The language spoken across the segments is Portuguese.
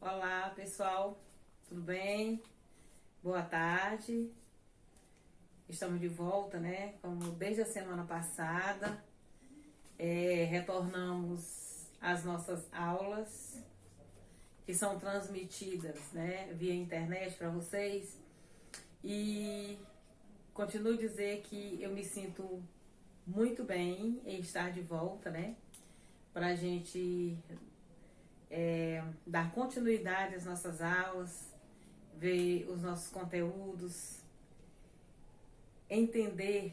Olá, pessoal, tudo bem? Boa tarde. Estamos de volta, né? Como desde a semana passada, retornamos às nossas aulas que são transmitidas, né, via internet para vocês. E continuo a dizer que eu me sinto muito bem em estar de volta, né? Para a gente dar continuidade às nossas aulas, ver os nossos conteúdos, entender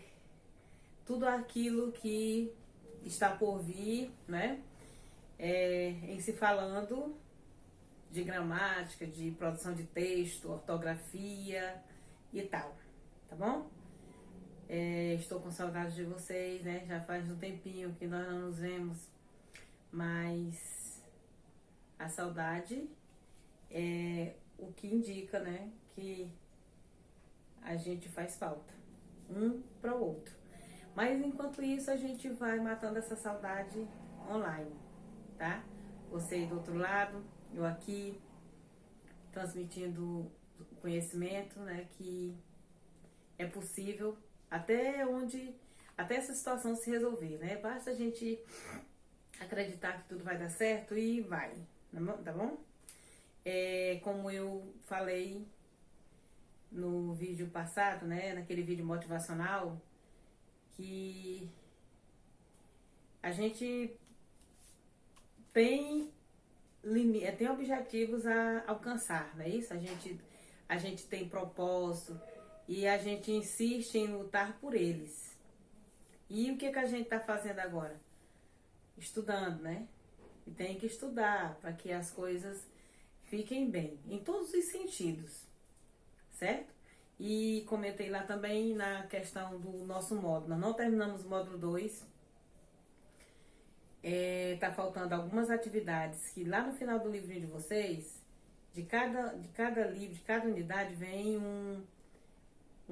tudo aquilo que está por vir, né? Em se falando de gramática, de produção de texto, ortografia e tal, tá bom? Estou com saudade de vocês, né? Já faz um tempinho que nós não nos vemos, mas a saudade é o que indica, né? Que a gente faz falta um para o outro. Mas enquanto isso a gente vai matando essa saudade online, tá? Você aí do outro lado, eu aqui transmitindo conhecimento, né? Que é possível até essa situação se resolver, né? Basta a gente acreditar que tudo vai dar certo e vai, tá bom? Como eu falei no vídeo passado, né, naquele vídeo motivacional, que a gente tem objetivos a alcançar, não é isso? A gente tem propósito e a gente insiste em lutar por eles. E o que a gente está fazendo agora? Estudando, né? E tem que estudar para que as coisas fiquem bem, em todos os sentidos, certo? E comentei lá também na questão do nosso módulo. Nós não terminamos o módulo 2. Tá faltando algumas atividades que lá no final do livrinho de vocês, de cada livro, de cada unidade, vem um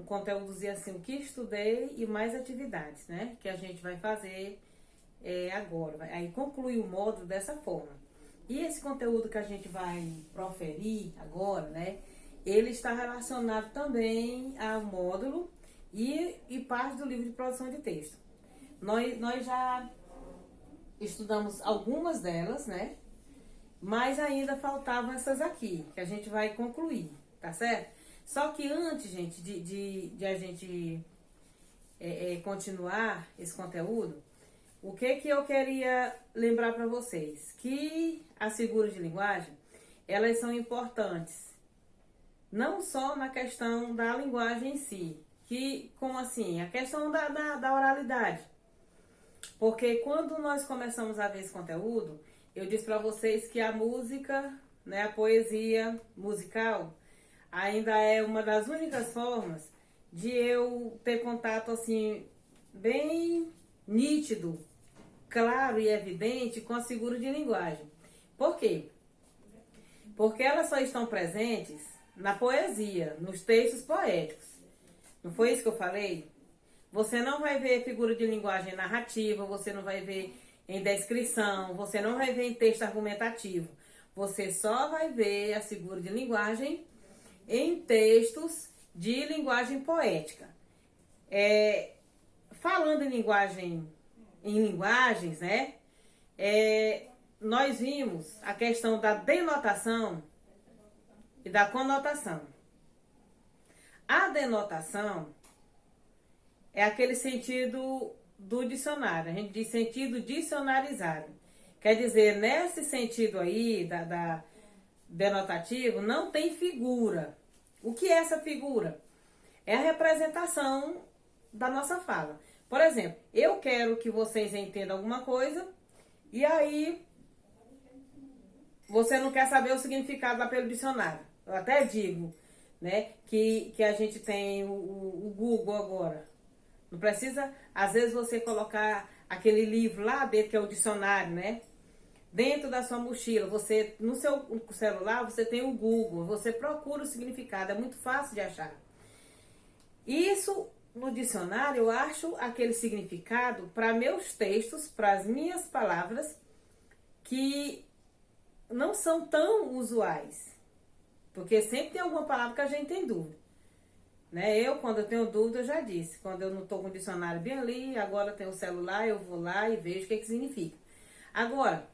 conteúdozinho assim, o que estudei e mais atividades, né? Que a gente vai fazer agora. Aí conclui o módulo dessa forma. E esse conteúdo que a gente vai proferir agora, né? Ele está relacionado também ao módulo e parte do livro de produção de texto. Nós já estudamos algumas delas, né? Mas ainda faltavam essas aqui, que a gente vai concluir, tá certo? Só que antes, gente, de a gente continuar esse conteúdo, o que eu queria lembrar para vocês? Que as figuras de linguagem, elas são importantes, não só na questão da linguagem em si, como assim? A questão da oralidade. Porque quando nós começamos a ver esse conteúdo, eu disse para vocês que a música, né, a poesia musical, ainda é uma das únicas formas de eu ter contato assim, bem nítido, claro e evidente com as figuras de linguagem. Por quê? Porque elas só estão presentes na poesia, nos textos poéticos. Não foi isso que eu falei? Você não vai ver figura de linguagem narrativa, você não vai ver em descrição, você não vai ver em texto argumentativo. Você só vai ver a figura de linguagem em textos de linguagem poética. Falando em linguagens, né? Nós vimos a questão da denotação e da conotação. A denotação é aquele sentido do dicionário. A gente diz sentido dicionarizado. Quer dizer, nesse sentido aí, da denotativo, não tem figura. O que é essa figura? É a representação da nossa fala. Por exemplo, eu quero que vocês entendam alguma coisa e aí você não quer saber o significado lá pelo dicionário. Eu até digo, né, que a gente tem o Google agora. Não precisa, às vezes, você colocar aquele livro lá dentro, que é o dicionário, né? Dentro da sua mochila, você, no seu celular, você tem o Google, você procura o significado, é muito fácil de achar. Isso, no dicionário, eu acho aquele significado para meus textos, para as minhas palavras, que não são tão usuais. Porque sempre tem alguma palavra que a gente tem dúvida. Né? Quando eu tenho dúvida, eu já disse. Quando eu não estou com o dicionário bem ali, agora eu tenho o celular, eu vou lá e vejo o que significa. Agora,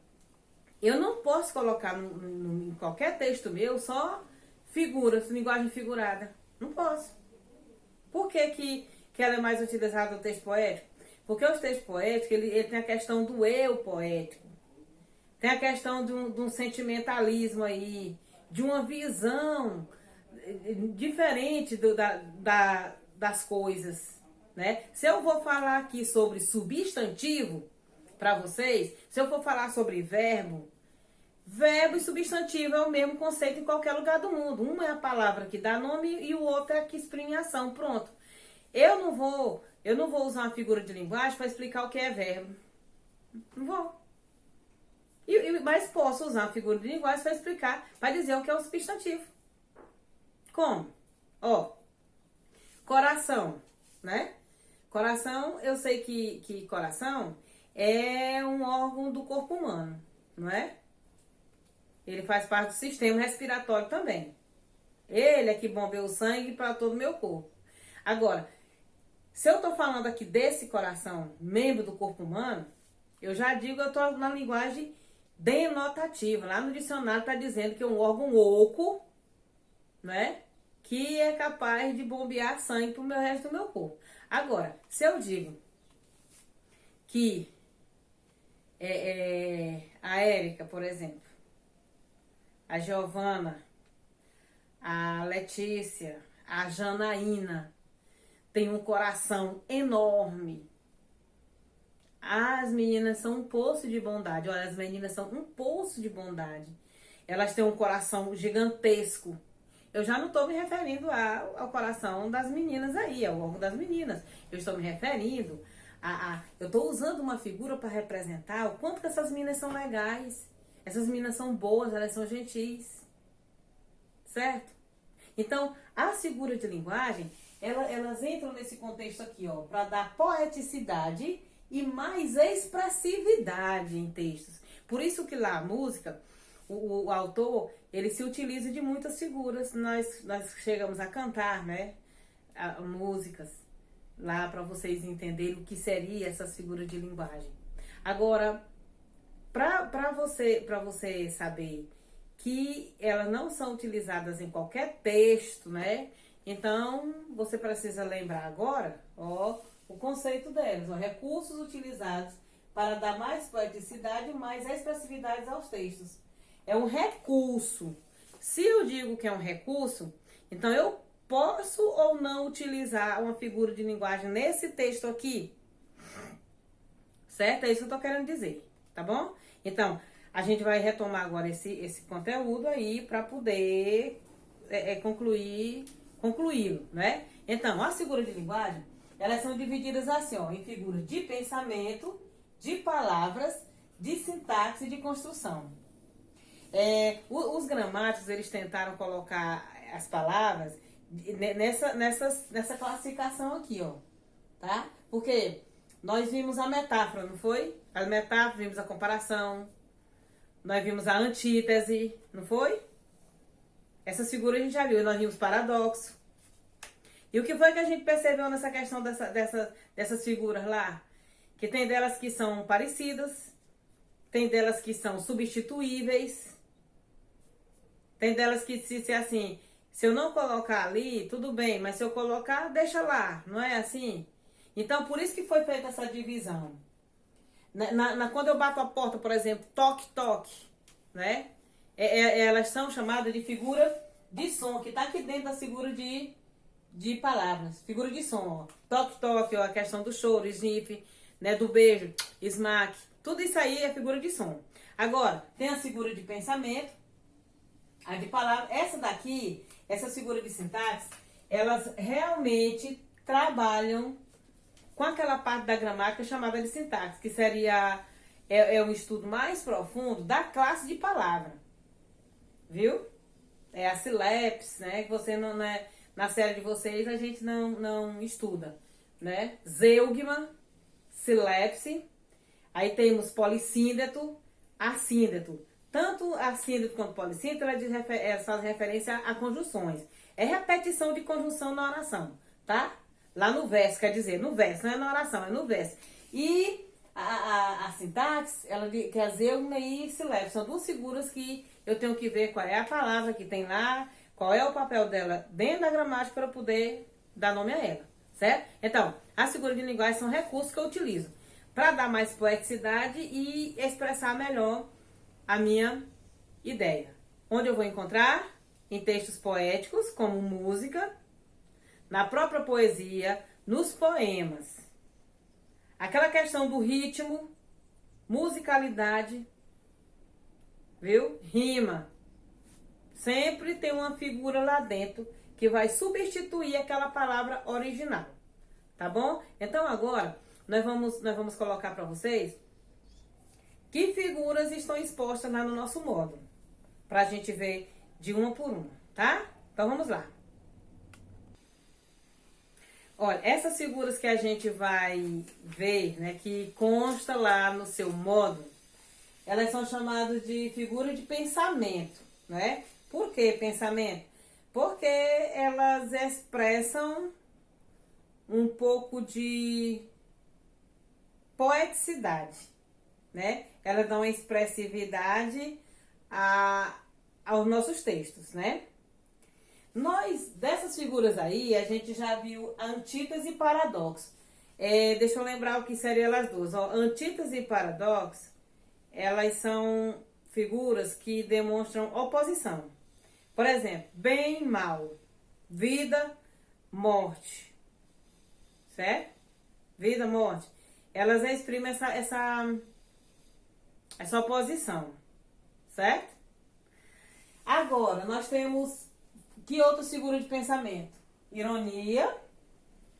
eu não posso colocar em qualquer texto meu só figuras, linguagem figurada. Não posso. Por que ela é mais utilizada no texto poético? Porque os textos poéticos, ele tem a questão do eu poético. Tem a questão de um sentimentalismo aí, de uma visão diferente das coisas, né? Se eu vou falar aqui sobre substantivo para vocês, se eu for falar sobre verbo e substantivo é o mesmo conceito em qualquer lugar do mundo. Uma é a palavra que dá nome e o outro é a que exprime ação. Pronto. Eu não vou usar uma figura de linguagem para explicar o que é verbo. Não vou. Mas posso usar uma figura de linguagem para explicar, para dizer o que é o substantivo. Como? Ó, coração, né? Coração, eu sei que coração é um órgão do corpo humano, não é? Ele faz parte do sistema respiratório também. Ele é que bombeia o sangue para todo o meu corpo. Agora, se eu tô falando aqui desse coração, membro do corpo humano, eu já digo, eu tô na linguagem denotativa. Lá no dicionário tá dizendo que é um órgão oco, né? Que é capaz de bombear sangue pro resto do meu corpo. Agora, se eu digo que a Érica, por exemplo, a Giovana, a Letícia, a Janaína tem um coração enorme. As meninas são um poço de bondade. Olha, as meninas são um poço de bondade. Elas têm um coração gigantesco. Eu já não estou me referindo ao coração das meninas aí, ao órgão das meninas. Eu estou me referindo eu estou usando uma figura para representar o quanto que essas meninas são legais. Essas meninas são boas, elas são gentis. Certo? Então, as figuras de linguagem, elas entram nesse contexto aqui, ó, para dar poeticidade e mais expressividade em textos. Por isso que lá a música, o autor, ele se utiliza de muitas figuras. Nós chegamos a cantar, né, músicas lá para vocês entenderem o que seria essas figuras de linguagem. Agora, para você saber que elas não são utilizadas em qualquer texto, né? Então, você precisa lembrar agora, ó, o conceito delas, ó, recursos utilizados para dar mais poeticidade e mais expressividade aos textos. É um recurso. Se eu digo que é um recurso, então eu posso ou não utilizar uma figura de linguagem nesse texto aqui? Certo? É isso que eu tô querendo dizer, tá bom? Então, a gente vai retomar agora esse conteúdo aí para poder concluí-lo, né? Então, as figuras de linguagem, elas são divididas assim, ó, em figuras de pensamento, de palavras, de sintaxe e de construção. Os gramáticos, eles tentaram colocar as palavras nessa classificação aqui, ó, tá? Porque nós vimos a metáfora, não foi? A metáfora, vimos a comparação, nós vimos a antítese, não foi? Essas figuras a gente já viu, nós vimos paradoxo. E o que foi que a gente percebeu nessa questão dessas figuras lá? Que tem delas que são parecidas, tem delas que são substituíveis, tem delas que se assim, se eu não colocar ali, tudo bem, mas se eu colocar, deixa lá, não é assim? Então, por isso que foi feita essa divisão. Quando eu bato a porta, por exemplo, toque, toque, né? Elas são chamadas de figura de som, que está aqui dentro da figura de palavras. Figura de som, ó. Toque, toque, ó, a questão do choro, sniff, né? Do beijo, smack. Tudo isso aí é figura de som. Agora, tem a figura de pensamento, a de palavra. Essa daqui, essa figura de sintaxe, elas realmente trabalham com aquela parte da gramática chamada de sintaxe, que seria um estudo mais profundo da classe de palavra. Viu? É a sílabes, né? Que você não, né? Na série de vocês a gente não estuda, né? Zeugma, sílabes, aí temos polissíndeto, assíndeto. Tanto tanto a síntese quanto a polissíntese, ela faz referência a conjunções. É repetição de conjunção na oração, tá? Lá no verso, quer dizer, no verso, não é na oração, é no verso. E a sintaxe, ela quer dizer uma e se leve. São duas figuras que eu tenho que ver qual é a palavra que tem lá, qual é o papel dela dentro da gramática para poder dar nome a ela, certo? Então, as figuras de linguagem são recursos que eu utilizo para dar mais poeticidade e expressar melhor a minha ideia. Onde eu vou encontrar? Em textos poéticos, como música, na própria poesia, nos poemas. Aquela questão do ritmo, musicalidade, viu? Rima. Sempre tem uma figura lá dentro que vai substituir aquela palavra original, tá bom? Então agora nós vamos colocar para vocês que figuras estão expostas lá no nosso módulo, para a gente ver de uma por uma, tá? Então vamos lá. Olha, essas figuras que a gente vai ver, né, que consta lá no seu módulo, elas são chamadas de figura de pensamento, né? Por que pensamento? Porque elas expressam um pouco de poeticidade, né? Elas dão expressividade aos nossos textos, né? Dessas figuras aí, a gente já viu antítese e paradoxo. Deixa eu lembrar o que seriam elas duas. Ó, antítese e paradoxo, elas são figuras que demonstram oposição. Por exemplo, bem e mal, vida, morte, certo? Vida, morte. Elas exprimem essa oposição, certo? Agora, nós temos que outras figuras de pensamento? Ironia,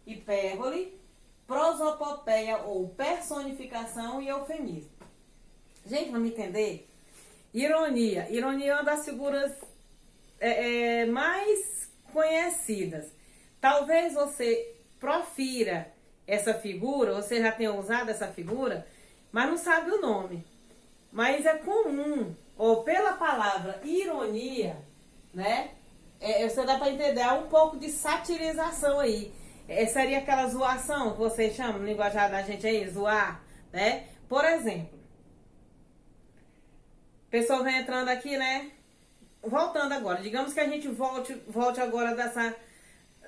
hipérbole, prosopopeia ou personificação e eufemismo. Gente, vamos entender? Ironia. Ironia é uma das figuras mais conhecidas. Talvez você profira essa figura, você já tenha usado essa figura, mas não sabe o nome. Mas é comum, ou pela palavra ironia, né? Você dá para entender, há um pouco de satirização aí. Seria aquela zoação que vocês chamam, no linguajar da gente aí, zoar, né? Por exemplo, a pessoa vem entrando aqui, né? Voltando agora, digamos que a gente volte agora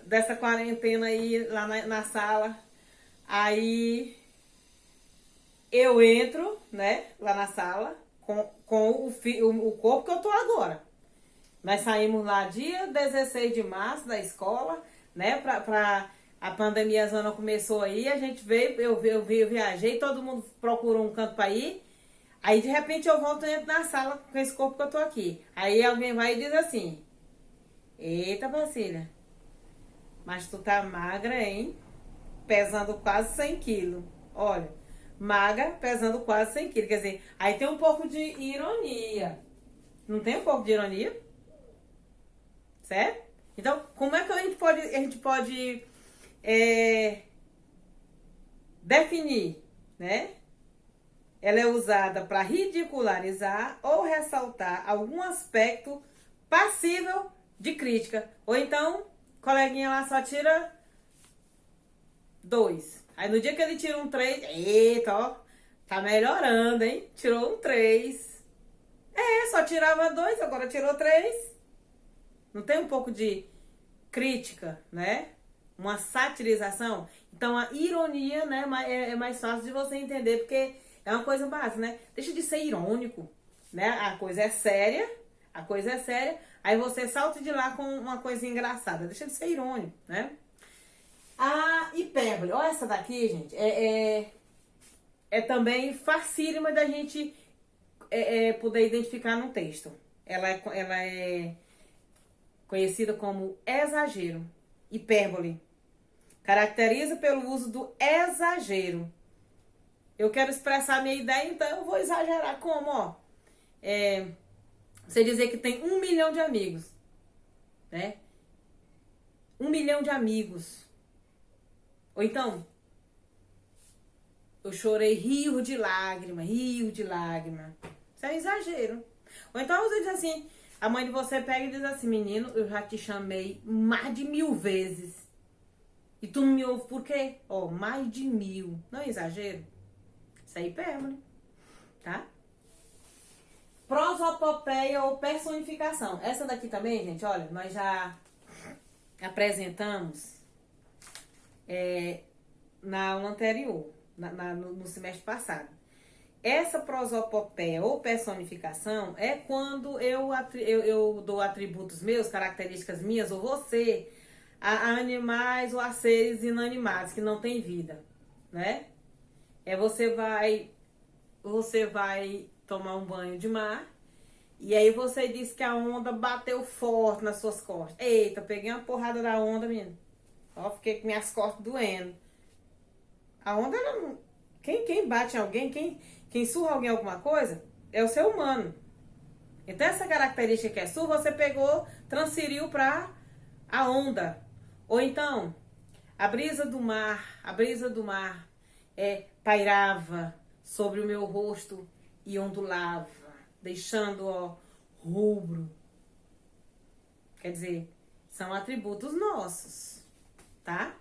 dessa quarentena aí lá na sala. Aí eu entro, né, lá na sala com o corpo que eu tô agora. Nós saímos lá dia 16 de março da escola, né, a pandemia zona começou aí, a gente veio, eu viajei, todo mundo procurou um canto para ir. Aí de repente eu volto e entro na sala com esse corpo que eu tô aqui. Aí alguém vai e diz assim: eita, Bacília, mas tu tá magra, hein? Pesando quase 100 quilos. Olha, magra, pesando quase 100 quilos. Quer dizer, aí tem um pouco de ironia. Não tem um pouco de ironia? Certo? Então, como é que a gente pode definir, né? Ela é usada para ridicularizar ou ressaltar algum aspecto passível de crítica. Ou então, coleguinha lá só tira 2. Aí no dia que ele tira um 3, eita, ó, tá melhorando, hein? Tirou um 3. Só tirava 2, agora tirou 3. Não tem um pouco de crítica, né? Uma satirização. Então a ironia, né, é mais fácil de você entender, porque é uma coisa básica, né? Deixa de ser irônico, né? A coisa é séria, aí você salta de lá com uma coisa engraçada. Deixa de ser irônico, né? A hipérbole, olha essa daqui, gente, é também facílima da gente poder identificar no texto. Ela é conhecida como exagero, hipérbole. Caracteriza pelo uso do exagero. Eu quero expressar minha ideia, então eu vou exagerar. Como, ó? Você dizer que tem 1 milhão de amigos, né? 1 milhão de amigos. Ou então, eu chorei rio de lágrima. Isso é um exagero. Ou então você diz assim, a mãe de você pega e diz assim, menino, eu já te chamei mais de 1000 vezes. E tu não me ouve por quê? Ó, mais de 1000. Não é exagero? Isso é hipérbole, tá? Prosopopeia ou personificação. Essa daqui também, gente, olha, nós já apresentamos na aula anterior, no semestre passado. Essa prosopopeia ou personificação é quando eu dou atributos meus, características minhas, ou você, a animais ou a seres inanimados que não têm vida, né? Você vai tomar um banho de mar e aí você diz que a onda bateu forte nas suas costas. Eita, peguei uma porrada da onda, menino. Ó, fiquei com minhas costas doendo. A onda, ela não... Quem bate em alguém, quem surra alguém alguma coisa, é o ser humano. Então essa característica que é sua, você pegou, transferiu para a onda. Ou então, a brisa do mar pairava sobre o meu rosto e ondulava, deixando, ó, rubro. Quer dizer, são atributos nossos, tá?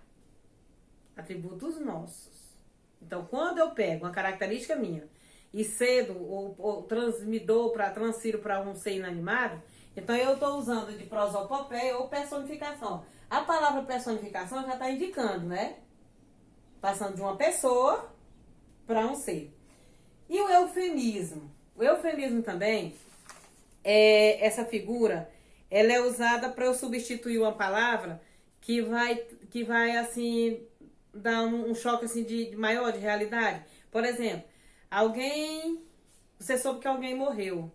Atributos nossos. Então, quando eu pego uma característica minha e cedo ou transfiro para um ser inanimado, então eu estou usando de prosopopeia ou personificação. A palavra personificação já está indicando, né? Passando de uma pessoa para um ser. E o eufemismo? O eufemismo também, essa figura, ela é usada para eu substituir uma palavra que vai assim, dar um choque assim, de maior de realidade. Por exemplo, você soube que alguém morreu.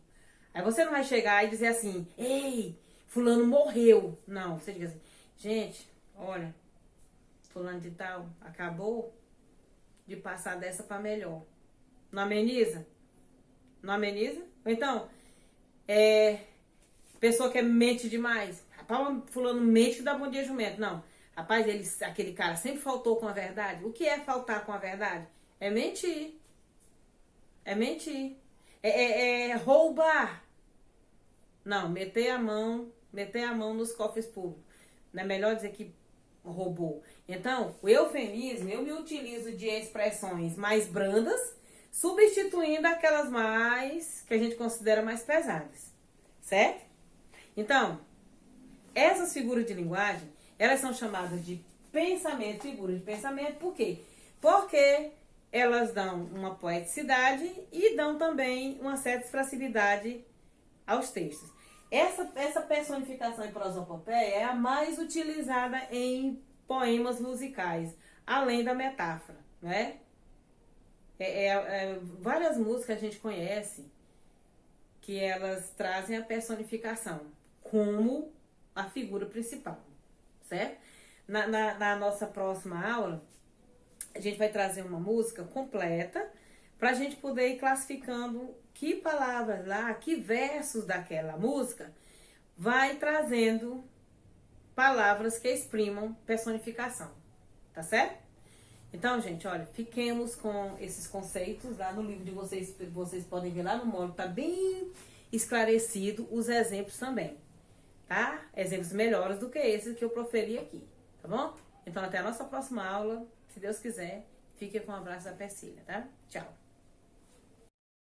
Aí você não vai chegar e dizer assim, ei, fulano morreu. Não, você diz assim, gente, olha, fulano de tal acabou de passar dessa para melhor. Não ameniza? Não ameniza? Ou então, pessoa que mente demais. Rapaz, fulano mente que dá bom dia jumento. Não. Rapaz, aquele cara sempre faltou com a verdade. O que é faltar com a verdade? É mentir. É mentir. É roubar. Não, meter a mão nos cofres públicos. Não é melhor dizer que roubou. Então, o eufemismo, eu me utilizo de expressões mais brandas, substituindo aquelas que a gente considera mais pesadas. Certo? Então, essas figuras de linguagem, elas são chamadas de pensamento, figuras de pensamento, por quê? Porque elas dão uma poeticidade e dão também uma certa expressividade aos textos. Essa personificação em prosopopeia é a mais utilizada em poemas musicais, além da metáfora, né? Várias músicas a gente conhece que elas trazem a personificação como a figura principal, certo? Na nossa próxima aula, a gente vai trazer uma música completa para a gente poder ir classificando que palavras lá, que versos daquela música vai trazendo palavras que exprimam personificação, tá certo? Então, gente, olha, fiquemos com esses conceitos lá no livro de vocês podem ver lá no módulo, tá bem esclarecido os exemplos também, tá? Exemplos melhores do que esses que eu proferi aqui, tá bom? Então, até a nossa próxima aula, se Deus quiser, fique com um abraço da Persília, tá? Tchau!